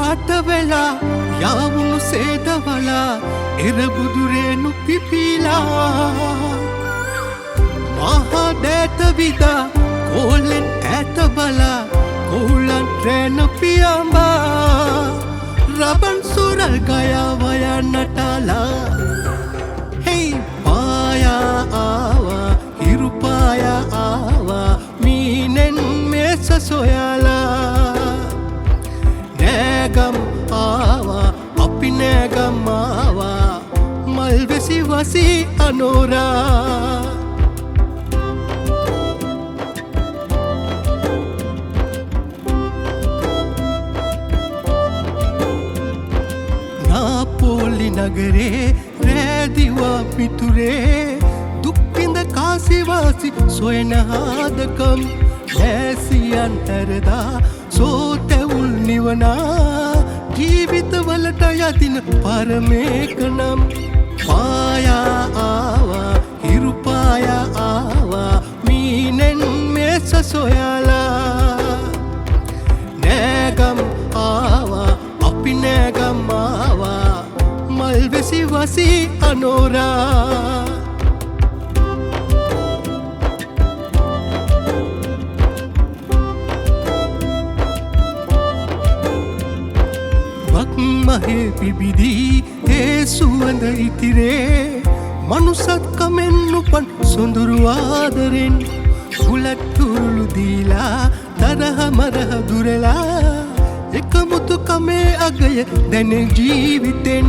පාට වෙලා යාවුණු සේදවලා එරබුදුරේනු පිපිලා මහා දෑත විදා කෝලෙන් ඈත බලා කෝලන් රැන පියඹා රබන් සුරල් ගයා වයන්නටලා හේ පායා ආවා හිරු පායා ආවා මීනෙන් මේස සොයලා නෑගම් ආවා අපි නෑගම් ආවා මල්වෙසි වසි අනෝරා නාපෝලි නගරේ රෑදිවා පිතුරේ දුක්පිඳ කාසිවාසි සොයන හාදකම් ලෑසියන් හැරදා සෝතැවුල් නිවනා ජීවිතවලට යදින පරමේකනම් පායා ආවා හිරු පායා ආවා මීනෙන් මේස සොයලා නෑගම් ආවා අපි නෑගම් ආවා මල්වෙසි වසි අනෝරා මහේ පිබිදී ඒ සුවඳ ඉතිරේ මනුසත්කමෙන් උපන් සොඳුරු ආදරෙන් බුලත් තුරුළු දීලා තරහ මරහ දුරලා එකමුතු කමේ අගය දැනෙ ජීවිතෙන්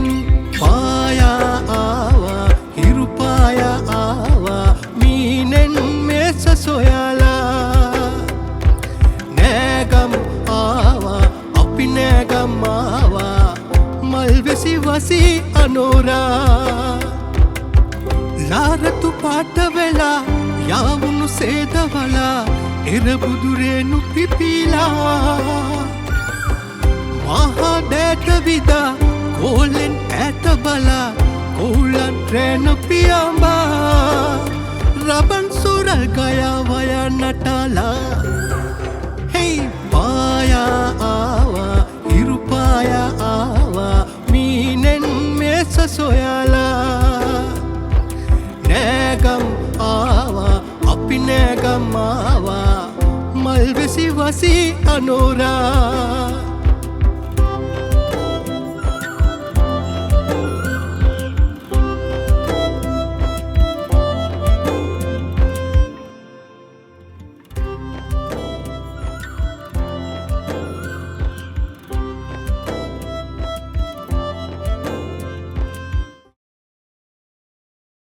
පායා ආවා හිරු පායා ආවා මීනෙන් මේස සොයලා නෑගම් ආවා අපි නෑගම් ආවා මල්වෙසි වසි අනෝරා ලාරතු පාට වෙලා යාවුණු සේදවලා එරබුදුරේනු පිපිලා මහා දෑත විදා කෝලෙන් ඈත බලා කෝලන් රැන පියඹා රබන් සුරල් ගයා වයන්නටලා හේ පායා ආවා හිරු පායා ආවා මීනෙන් මේස සොයලා නෑගම් ආවා අපි නෑගම් ආවා මල්වෙසි වසි අනෝරා